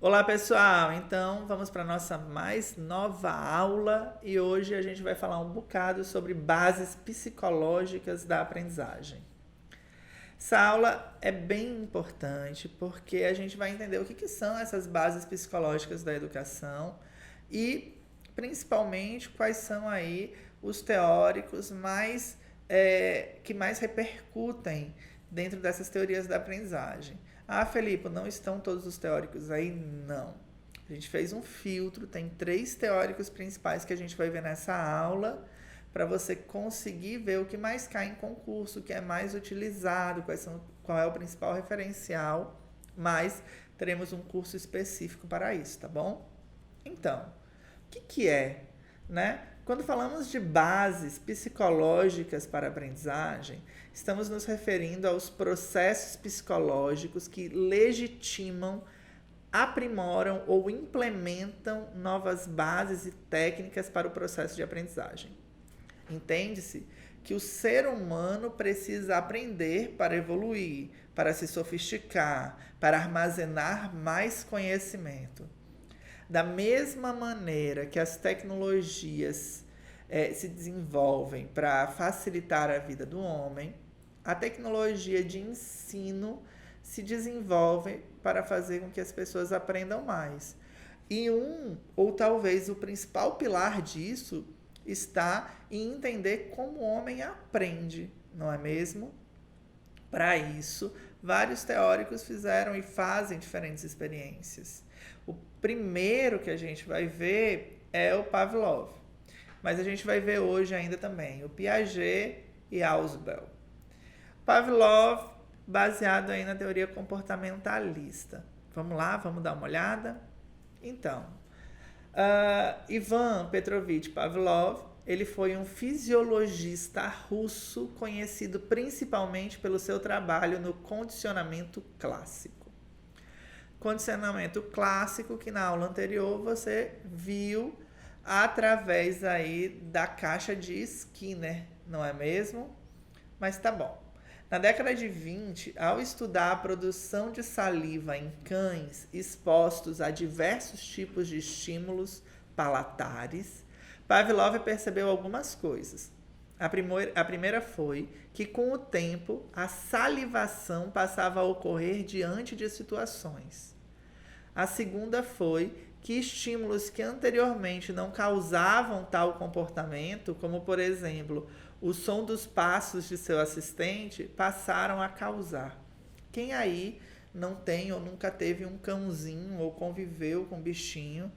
Olá pessoal, então vamos para a nossa mais nova aula e hoje a gente vai falar um bocado sobre bases psicológicas da aprendizagem. Essa aula é bem importante porque a gente vai entender o que são essas bases psicológicas da educação e principalmente quais são aí os teóricos que mais repercutem dentro dessas teorias da aprendizagem. Ah, Felipe, não estão todos os teóricos aí? Não. A gente fez um filtro, tem 3 teóricos principais que a gente vai ver nessa aula, para você conseguir ver o que mais cai em concurso, o que é mais utilizado, qual é o principal referencial, mas teremos um curso específico para isso, tá bom? Então, o que é, né? Quando falamos de bases psicológicas para a aprendizagem, estamos nos referindo aos processos psicológicos que legitimam, aprimoram ou implementam novas bases e técnicas para o processo de aprendizagem. Entende-se que o ser humano precisa aprender para evoluir, para se sofisticar, para armazenar mais conhecimento. Da mesma maneira que as tecnologias se desenvolvem para facilitar a vida do homem, a tecnologia de ensino se desenvolve para fazer com que as pessoas aprendam mais. E ou talvez o principal pilar disso está em entender como o homem aprende, não é mesmo? Para isso, vários teóricos fizeram e fazem diferentes experiências. O primeiro que a gente vai ver é o Pavlov, mas a gente vai ver hoje ainda também o Piaget e Ausubel. Pavlov, baseado aí na teoria comportamentalista. Vamos lá, vamos dar uma olhada? Então, Ivan Petrovich Pavlov, ele foi um fisiologista russo conhecido principalmente pelo seu trabalho no condicionamento clássico. Condicionamento clássico que na aula anterior você viu através aí da caixa de Skinner, não é mesmo? Mas tá bom. Na década de 20, ao estudar a produção de saliva em cães expostos a diversos tipos de estímulos palatares, Pavlov percebeu algumas coisas. A primeira foi que, com o tempo, a salivação passava a ocorrer diante de situações. A segunda foi que estímulos que anteriormente não causavam tal comportamento, como, por exemplo, o som dos passos de seu assistente, passaram a causar. Quem aí não tem ou nunca teve um cãozinho ou conviveu com um bichinho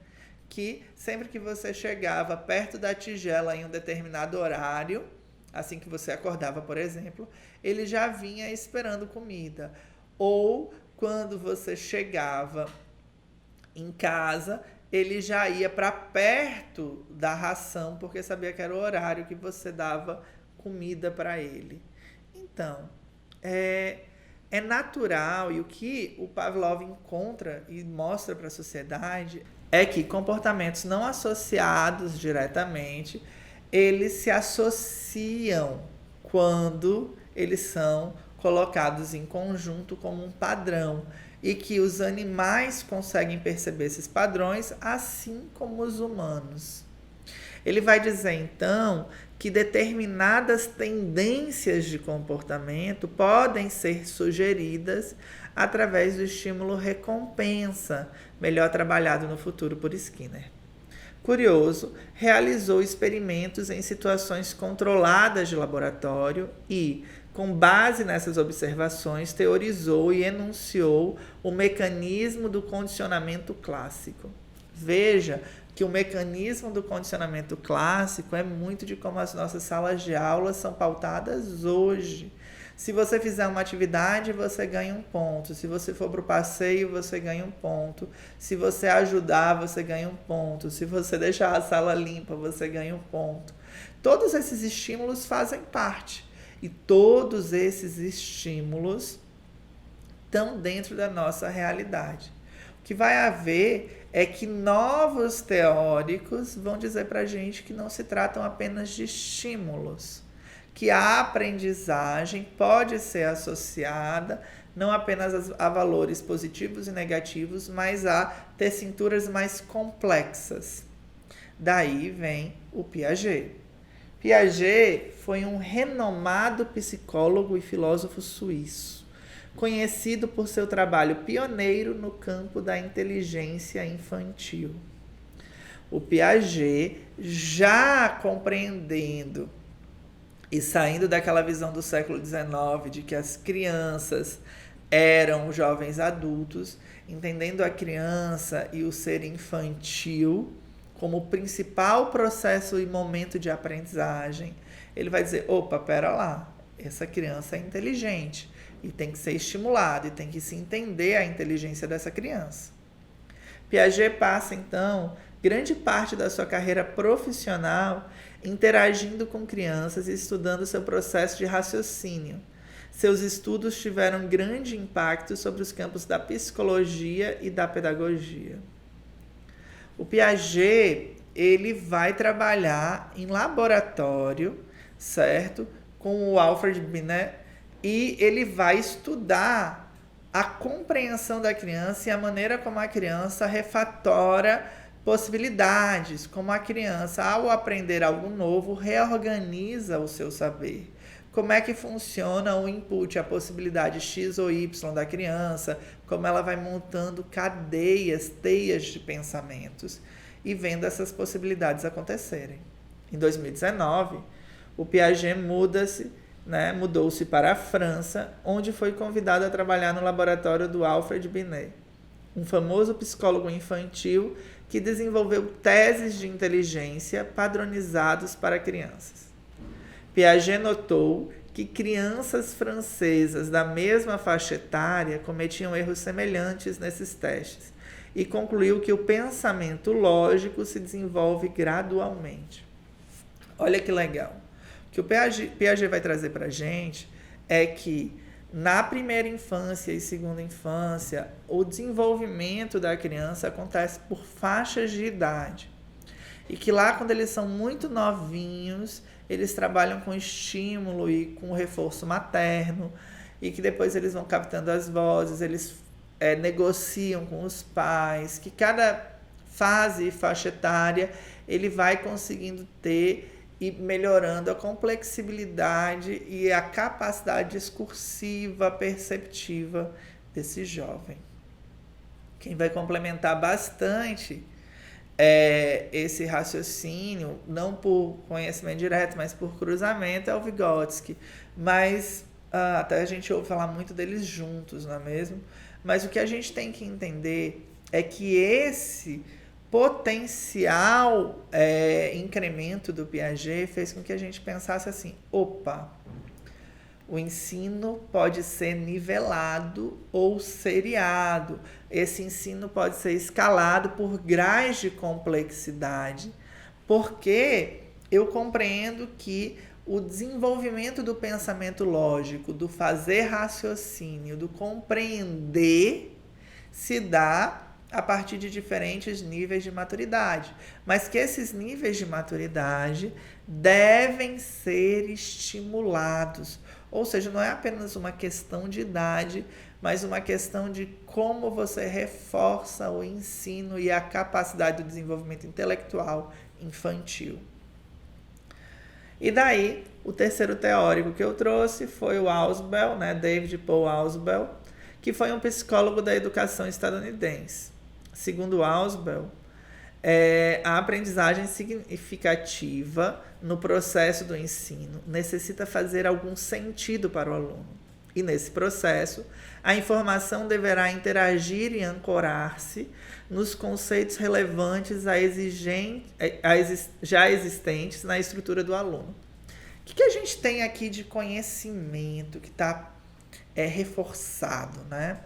que sempre que você chegava perto da tigela em um determinado horário, assim que você acordava, por exemplo, ele já vinha esperando comida. Ou quando você chegava em casa, ele já ia para perto da ração, porque sabia que era o horário que você dava comida para ele. Então, é natural, e o que o Pavlov encontra e mostra para a sociedade é que comportamentos não associados diretamente, eles se associam quando eles são colocados em conjunto como um padrão e que os animais conseguem perceber esses padrões, assim como os humanos. Ele vai dizer, então, que determinadas tendências de comportamento podem ser sugeridas através do estímulo recompensa, melhor trabalhado no futuro por Skinner. Curioso, realizou experimentos em situações controladas de laboratório e, com base nessas observações, teorizou e enunciou o mecanismo do condicionamento clássico. Veja que o mecanismo do condicionamento clássico é muito de como as nossas salas de aula são pautadas hoje. Se você fizer uma atividade, você ganha um ponto. Se você for para o passeio, você ganha um ponto. Se você ajudar, você ganha um ponto. Se você deixar a sala limpa, você ganha um ponto. Todos esses estímulos fazem parte. E todos esses estímulos estão dentro da nossa realidade. O que vai haver é que novos teóricos vão dizer para a gente que não se tratam apenas de estímulos, que a aprendizagem pode ser associada não apenas a valores positivos e negativos, mas a tecituras mais complexas. Daí vem o Piaget. Piaget foi um renomado psicólogo e filósofo suíço, conhecido por seu trabalho pioneiro no campo da inteligência infantil. O Piaget, já compreendendo e saindo daquela visão do século XIX de que as crianças eram jovens adultos, entendendo a criança e o ser infantil como o principal processo e momento de aprendizagem, ele vai dizer, opa, pera lá, essa criança é inteligente e tem que ser estimulado e tem que se entender a inteligência dessa criança. Piaget passa, então, grande parte da sua carreira profissional interagindo com crianças e estudando seu processo de raciocínio. Seus estudos tiveram grande impacto sobre os campos da psicologia e da pedagogia. O Piaget, ele vai trabalhar em laboratório, certo? Com o Alfred Binet, e ele vai estudar a compreensão da criança e a maneira como a criança refatora possibilidades, como a criança, ao aprender algo novo, reorganiza o seu saber. Como é que funciona o input, a possibilidade X ou Y da criança, como ela vai montando cadeias, teias de pensamentos e vendo essas possibilidades acontecerem. Em 2019, o Piaget mudou-se para a França, onde foi convidado a trabalhar no laboratório do Alfred Binet, um famoso psicólogo infantil que desenvolveu teses de inteligência padronizados para crianças. Piaget notou que crianças francesas da mesma faixa etária cometiam erros semelhantes nesses testes e concluiu que o pensamento lógico se desenvolve gradualmente. Olha que legal. O que o Piaget vai trazer para a gente é que na primeira infância e segunda infância, o desenvolvimento da criança acontece por faixas de idade. E que lá, quando eles são muito novinhos, eles trabalham com estímulo e com reforço materno, e que depois eles vão captando as vozes, eles negociam com os pais, que cada fase e faixa etária ele vai conseguindo ter e melhorando a complexibilidade e a capacidade discursiva, perceptiva desse jovem. Quem vai complementar bastante esse raciocínio, não por conhecimento direto, mas por cruzamento, é o Vygotsky. Mas até a gente ouve falar muito deles juntos, não é mesmo? Mas o que a gente tem que entender é que esse potencial incremento do Piaget fez com que a gente pensasse assim, opa, o ensino pode ser nivelado ou seriado. Esse ensino pode ser escalado por graus de complexidade, porque eu compreendo que o desenvolvimento do pensamento lógico, do fazer raciocínio, do compreender, se dá a partir de diferentes níveis de maturidade, mas que esses níveis de maturidade devem ser estimulados. Ou seja, não é apenas uma questão de idade, mas uma questão de como você reforça o ensino e a capacidade do desenvolvimento intelectual infantil. E daí, o terceiro teórico que eu trouxe foi o Ausubel, David Paul Ausubel, que foi um psicólogo da educação estadunidense. Segundo Ausubel, a aprendizagem significativa no processo do ensino necessita fazer algum sentido para o aluno. E nesse processo, a informação deverá interagir e ancorar-se nos conceitos relevantes já existentes na estrutura do aluno. O que a gente tem aqui de conhecimento que está reforçado, né?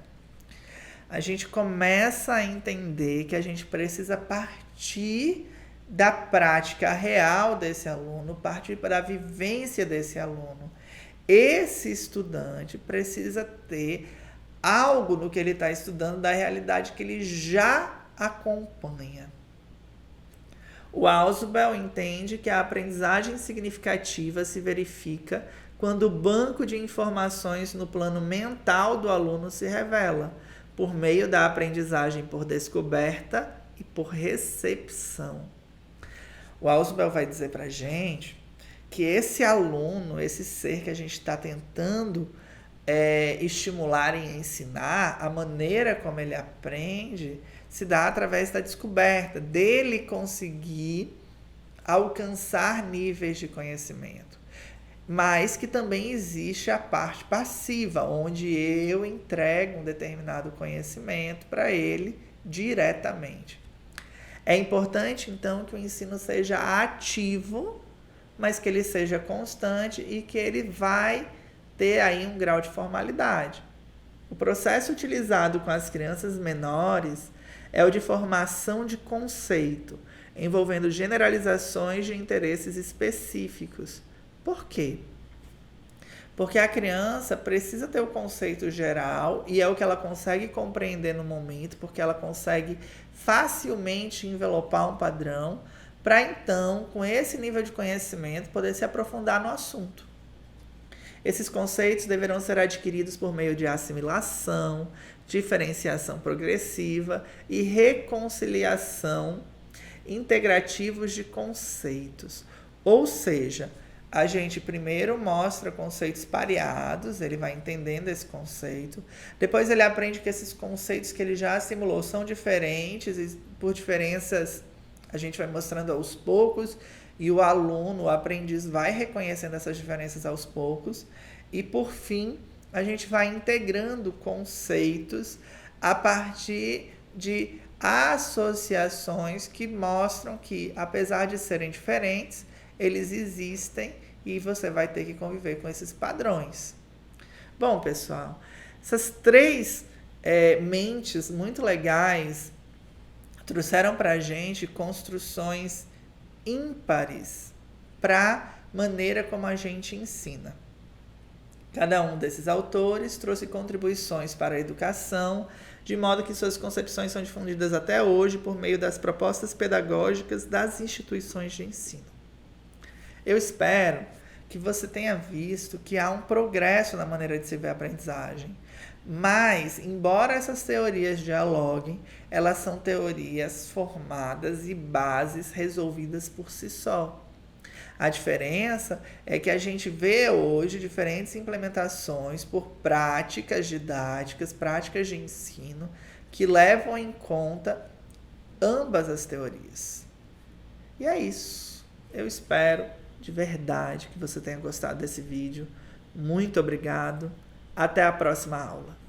A gente começa a entender que a gente precisa partir da prática real desse aluno, partir para a vivência desse aluno. Esse estudante precisa ter algo no que ele está estudando da realidade que ele já acompanha. O Ausubel entende que a aprendizagem significativa se verifica quando o banco de informações no plano mental do aluno se revela, por meio da aprendizagem por descoberta e por recepção. O Ausubel vai dizer para a gente que esse aluno, esse ser que a gente está tentando estimular e ensinar, a maneira como ele aprende, se dá através da descoberta, dele conseguir alcançar níveis de conhecimento. Mas que também existe a parte passiva, onde eu entrego um determinado conhecimento para ele diretamente. É importante, então, que o ensino seja ativo, mas que ele seja constante e que ele vai ter aí um grau de formalidade. O processo utilizado com as crianças menores é o de formação de conceito, envolvendo generalizações de interesses específicos. Por quê? Porque a criança precisa ter o conceito geral e é o que ela consegue compreender no momento, porque ela consegue facilmente envelopar um padrão para então, com esse nível de conhecimento, poder se aprofundar no assunto. Esses conceitos deverão ser adquiridos por meio de assimilação, diferenciação progressiva e reconciliação integrativos de conceitos. Ou seja, a gente primeiro mostra conceitos pareados, ele vai entendendo esse conceito, depois ele aprende que esses conceitos que ele já assimilou são diferentes e por diferenças a gente vai mostrando aos poucos e o aluno, o aprendiz, vai reconhecendo essas diferenças aos poucos. E, por fim, a gente vai integrando conceitos a partir de associações que mostram que, apesar de serem diferentes, eles existem e você vai ter que conviver com esses padrões. Bom, pessoal, essas três mentes muito legais trouxeram para a gente construções ímpares para a maneira como a gente ensina. Cada um desses autores trouxe contribuições para a educação, de modo que suas concepções são difundidas até hoje por meio das propostas pedagógicas das instituições de ensino. Eu espero que você tenha visto que há um progresso na maneira de se ver a aprendizagem. Mas, embora essas teorias dialoguem, elas são teorias formadas e bases resolvidas por si só. A diferença é que a gente vê hoje diferentes implementações por práticas didáticas, práticas de ensino, que levam em conta ambas as teorias. E é isso. Eu espero de verdade que você tenha gostado desse vídeo. Muito obrigado. Até a próxima aula.